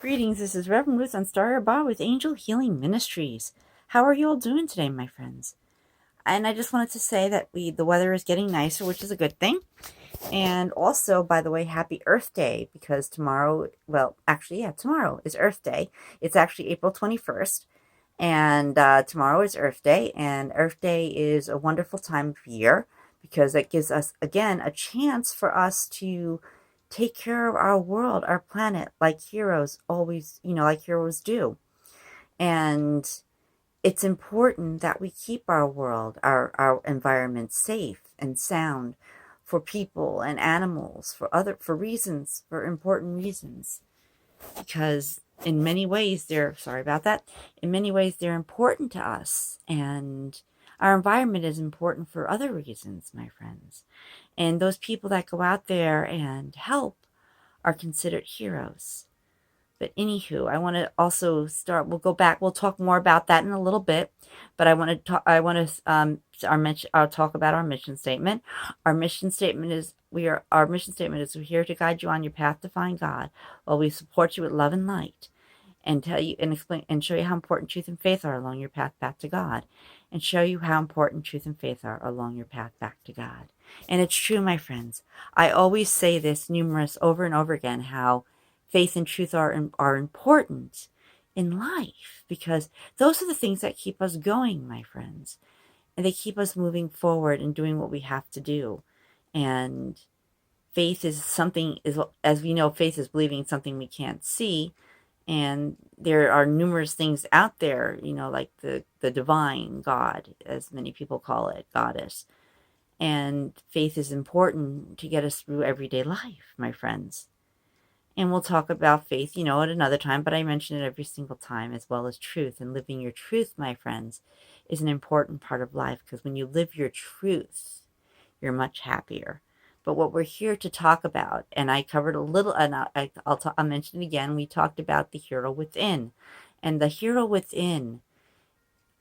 Greetings, this is Reverend Ruth on Starter Bar with Angel Healing Ministries. How are you all doing today, my friends? And I just wanted to say that the weather is getting nicer, which is a good thing. And also, by the way, happy Earth Day, because tomorrow, tomorrow is Earth Day. It's actually April 21st. And tomorrow is Earth Day. And Earth Day is a wonderful time of year because it gives us, again, a chance for us to take care of our world, our planet, like heroes always, like heroes do. And it's important that we keep our world, our environment safe and sound for people and animals, for reasons, for important reasons. Because in many ways in many ways they're important to us. And our environment is important for other reasons, my friends. And those people that go out there and help are considered heroes. But anywho, I want to also start. We'll go back. We'll talk more about that in a little bit. But I want to talk. I want to I'll talk about our mission statement. Our mission statement is we're here to guide you on your path to find God, while we support you with love and light, and tell you and explain and show you how important truth and faith are along your path back to God, and show you how important truth and faith are along your path back to God. And it's true, my friends. I always say this over and over again, how faith and truth are important in life, because those are the things that keep us going, my friends. And they keep us moving forward and doing what we have to do. And faith is something, as we know, faith is believing in something we can't see. And there are numerous things out there, like the divine God, as many people call it, goddess. And faith is important to get us through everyday life, my friends. And we'll talk about faith, at another time, but I mention it every single time, as well as truth. And living your truth, my friends, is an important part of life, because when you live your truth, you're much happier. But what we're here to talk about, and I covered a little, and I'll mention it again, we talked about the hero within. And the hero within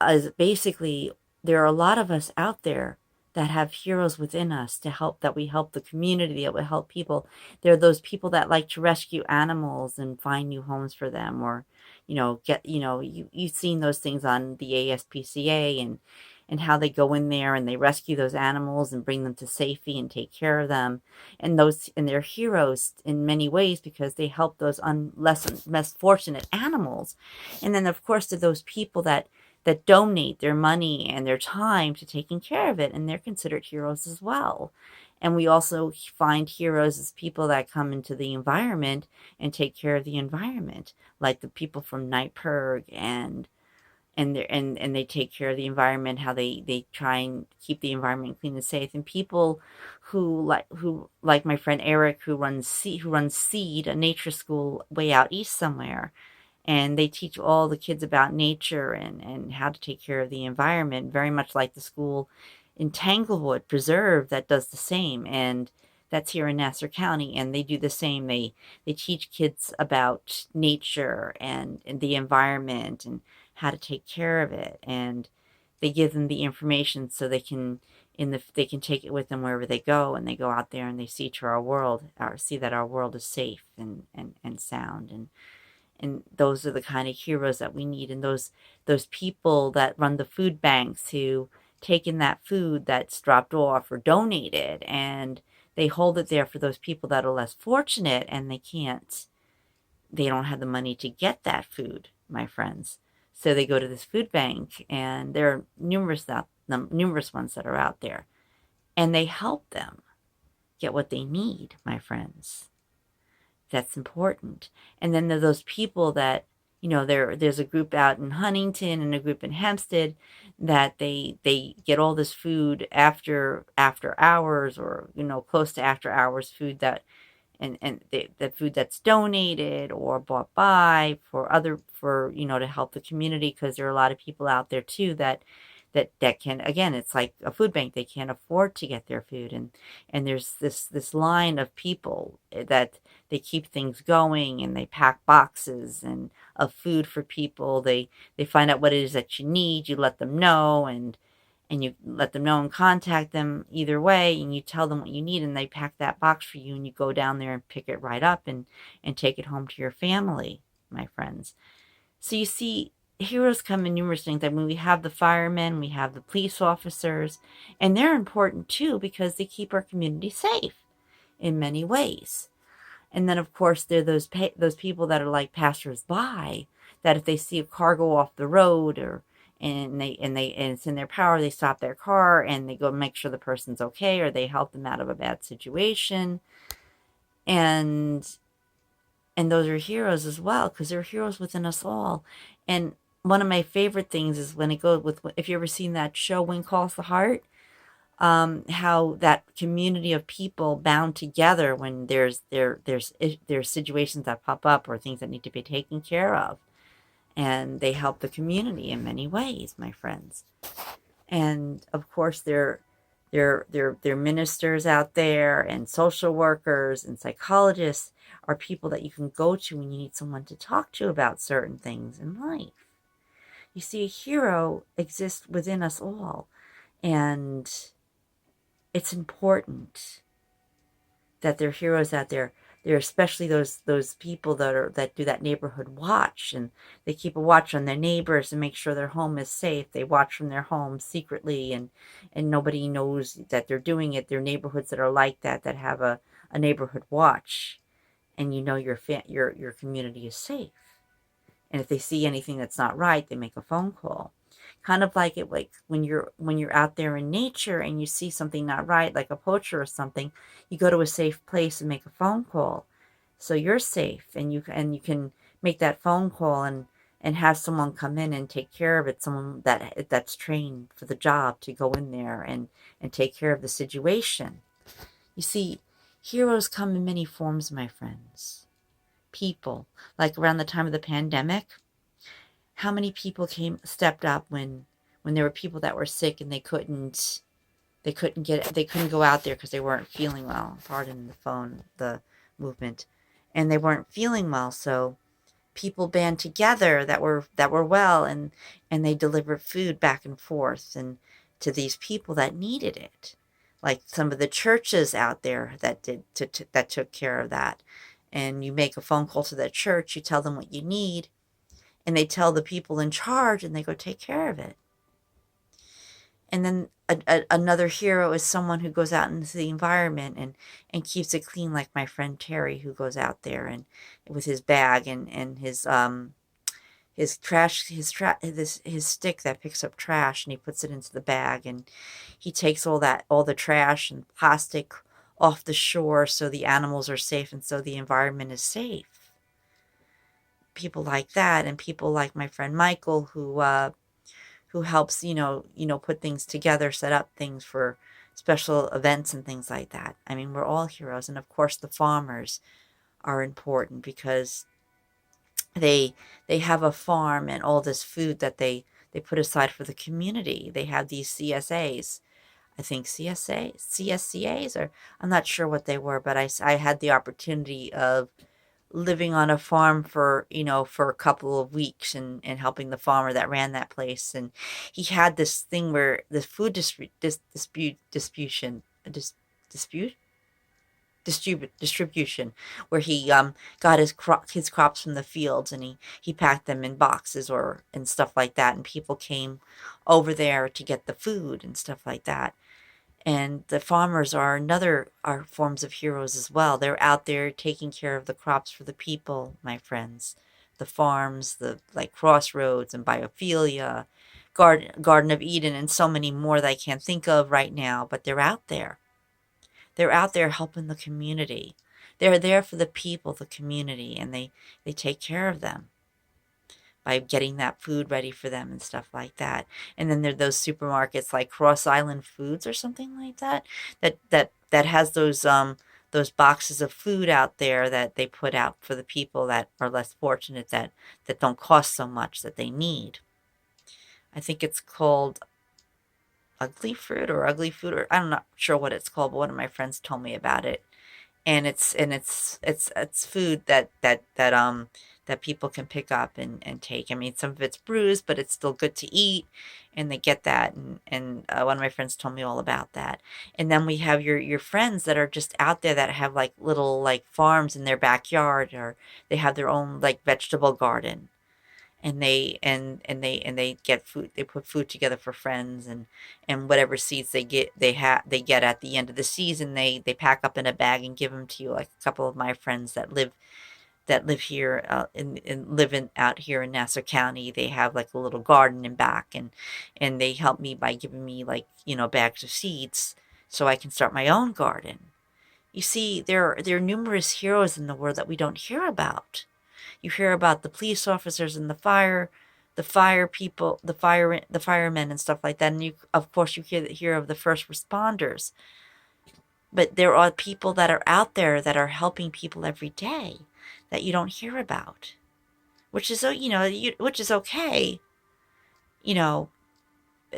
is basically, there are a lot of us out there that have heroes within us that we help the community, that we help people. There are those people that like to rescue animals and find new homes for them, or, you've seen those things on the ASPCA, and how they go in there and they rescue those animals and bring them to safety and take care of them. And they're heroes in many ways, because they help those less fortunate animals. And then, of course, to those people that donate their money and their time to taking care of it, and they're considered heroes as well. And we also find heroes as people that come into the environment and take care of the environment, like the people from Nightpurg, and they take care of the environment, how they try and keep the environment clean and safe. And people who like my friend Eric, who runs Seed, a nature school way out east somewhere. And they teach all the kids about nature and how to take care of the environment, very much like the school in Tanglewood Preserve that does the same. And that's here in Nassau County, and they do the same. They teach kids about nature and the environment and how to take care of it. And they give them the information so they can take it with them wherever they go, and they go out there and they see that our world is safe and sound. And those are the kind of heroes that we need. And those people that run the food banks, who take in that food that's dropped off or donated, and they hold it there for those people that are less fortunate, and they don't have the money to get that food, my friends. So they go to this food bank, and there are numerous ones that are out there, and they help them get what they need, my friends. That's important. And then there are those people that, there's a group out in Huntington and a group in Hempstead that they get all this food after hours, or, close to after hours food, that the food that's donated or bought by to help the community, because there are a lot of people out there too that can, again, it's like a food bank, they can't afford to get their food. And there's this line of people that they keep things going, and they pack boxes of food for people. They find out what it is that you need, you let them know, and you let them know and contact them either way, and you tell them what you need, and they pack that box for you, and you go down there and pick it right up and take it home to your family. my friends. So you see, heroes come in numerous things. I mean, we have the firemen, we have the police officers, and they're important too because they keep our community safe in many ways. And then, of course, there are those people that are like passers-by, that if they see a car go off the road, or and it's in their power, they stop their car and they go make sure the person's okay, or they help them out of a bad situation. And those are heroes as well, because they're heroes within us all. And one of my favorite things is when it goes with, if you ever seen that show Wind Calls the Heart, how that community of people bound together when there's situations that pop up or things that need to be taken care of, and they help the community in many ways, my friends. And of course, they're ministers out there, and social workers and psychologists are people that you can go to when you need someone to talk to about certain things in life. You see, a hero exists within us all, and it's important that there are heroes out there. There are especially those people that do that neighborhood watch, and they keep a watch on their neighbors and make sure their home is safe. They watch from their home secretly, and nobody knows that they're doing it. There are neighborhoods that are like that have a neighborhood watch, and you know your community is safe. And if they see anything that's not right, they make a phone call. Kind of like when you're out there in nature and you see something not right, like a poacher or something, you go to a safe place and make a phone call. So you're safe, and you can make that phone call and have someone come in and take care of it, someone that's trained for the job to go in there and take care of the situation. You see, heroes come in many forms, my friends. People, like around the time of the pandemic, how many people stepped up when there were people that were sick and they couldn't go out there because they weren't feeling well. Pardon the movement. And they weren't feeling well, so people band together that were well, and they delivered food back and forth and to these people that needed it. Like some of the churches out there that took care of that. And you make a phone call to that church, you tell them what you need, and they tell the people in charge, and they go take care of it. And then another hero is someone who goes out into the environment and keeps it clean, like my friend Terry, who goes out there and with his bag and his trash, his stick that picks up trash, and he puts it into the bag, and he takes all the trash and plastic off the shore so the animals are safe and so the environment is safe. People like that, and people like my friend Michael, who helps, put things together, set up things for special events and things like that. I mean, we're all heroes. And of course, the farmers are important because they have a farm and all this food that they put aside for the community. They have these CSAs. I think CSCAs, or I'm not sure what they were, but I had the opportunity of living on a farm for a couple of weeks and helping the farmer that ran that place. And he had this thing where the food distribution, where he got his crops from the fields, and he packed them in boxes or and stuff like that, and people came over there to get the food and stuff like that. And the farmers are forms of heroes as well. They're out there taking care of the crops for the people, my friends. The farms, like Crossroads and Biophilia, Garden of Eden, and so many more that I can't think of right now, but they're out there. They're out there helping the community. They're there for the people, the community, and they take care of them by getting that food ready for them and stuff like that. And then there are those supermarkets like Cross Island Foods or something like that has those boxes of food out there that they put out for the people that are less fortunate, that don't cost so much, that they need. I think it's called Ugly Fruit or Ugly Food, or I'm not sure what it's called, but one of my friends told me about it. And it's food that that people can pick up and take. I mean, some of it's bruised, but it's still good to eat, and they get that. And one of my friends told me all about that. And then we have your friends that are just out there that have like little like farms in their backyard, or they have their own like vegetable garden, and they get food. They put food together for friends, and whatever seeds they get at the end of the season, they pack up in a bag and give them to you. Like a couple of my friends that live here out here in Nassau County, they have like a little garden in back, and they help me by giving me like bags of seeds so I can start my own garden. You see, there are numerous heroes in the world that we don't hear about. You hear about the police officers and the fire people, the firemen and stuff like that, and you, of course, you hear of the first responders. But there are people that are out there that are helping people every day that you don't hear about, which is which is okay, you know,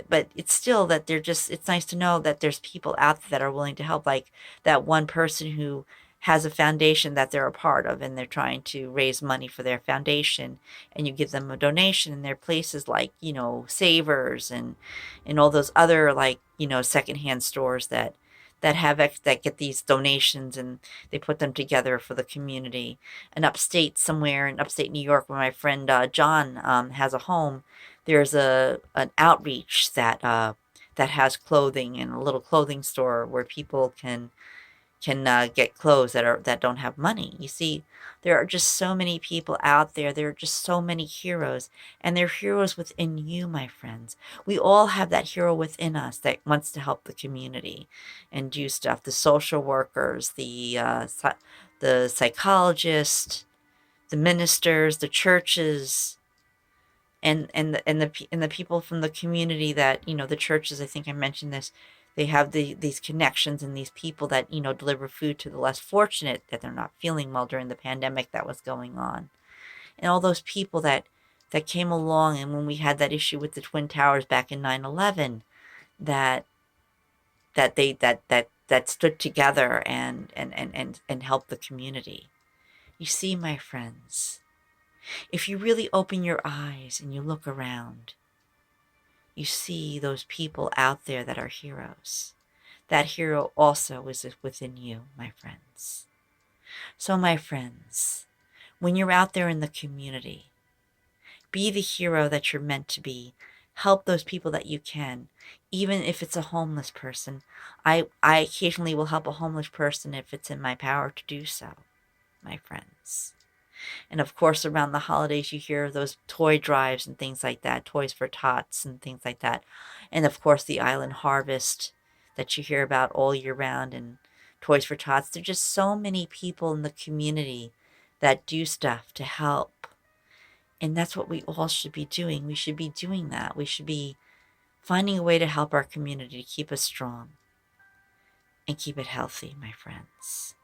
but it's still that it's nice to know that there's people out there that are willing to help, like that one person who has a foundation that they're a part of, and they're trying to raise money for their foundation, and you give them a donation, and there are places like Savers and all those other like secondhand stores that get these donations, and they put them together for the community. And upstate, somewhere in upstate New York, where my friend John has a home, there's an outreach that has clothing, and a little clothing store where people can get clothes that don't have money. You see, there are just so many people out there. There are just so many heroes, and they're heroes within you, my friends. We all have that hero within us that wants to help the community and do stuff. The social workers, the psychologists, the ministers, the churches, and the people from the community that the churches. I think I mentioned this. They have these connections and these people that deliver food to the less fortunate, that they're not feeling well during the pandemic that was going on, and all those people that came along. And when we had that issue with the Twin Towers back in 9/11, that that stood together and helped the community. You see, my friends, if you really open your eyes and you look around, you see those people out there that are heroes. That hero also is within you, my friends. So, my friends, when you're out there in the community, be the hero that you're meant to be. Help those people that you can, even if it's a homeless person. I occasionally will help a homeless person if it's in my power to do so, my friends. And of course, around the holidays, you hear of those toy drives and things like that, Toys for Tots and things like that. And of course, the Island Harvest that you hear about all year round, and Toys for Tots. There's just so many people in the community that do stuff to help. And that's what we all should be doing. We should be doing that. We should be finding a way to help our community, to keep us strong and keep it healthy, my friends.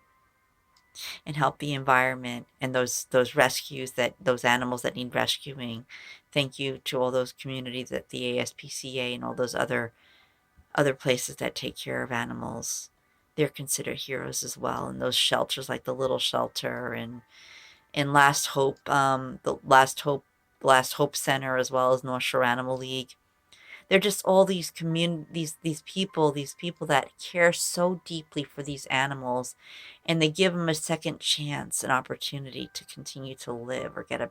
And help the environment and those rescues, those animals that need rescuing. Thank you to all those communities at the ASPCA and all those other places that take care of animals. They're considered heroes as well. And those shelters like the Little Shelter and Last Hope, the Last Hope Center, as well as North Shore Animal League. They're just all these these people that care so deeply for these animals, and they give them a second chance, an opportunity to continue to live or get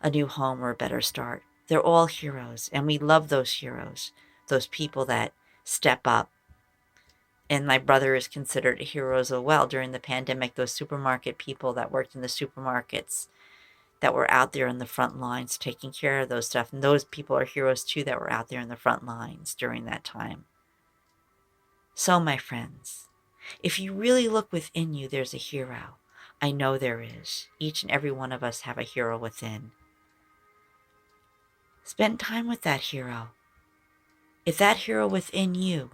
a new home or a better start. They're all heroes, and we love those heroes, those people that step up. And my brother is considered a hero as well during the pandemic. Those supermarket people that worked in the supermarkets, that were out there in the front lines taking care of those stuff. And those people are heroes too, that were out there in the front lines during that time. So, my friends, if you really look within you, there's a hero. I know there is. Each and every one of us have a hero within. Spend time with that hero. If that hero within you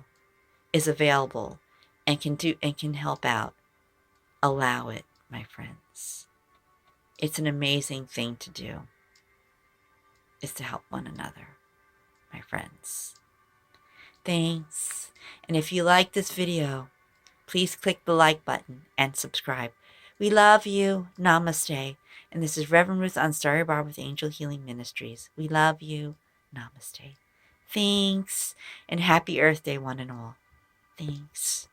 is available and can help out, allow it, my friends. It's an amazing thing to do, is to help one another, my friends. Thanks. And if you like this video, please click the like button and subscribe. We love you. Namaste. And this is Reverend Ruth on Starry Bar with Angel Healing Ministries. We love you. Namaste. Thanks. And happy Earth Day, one and all. Thanks.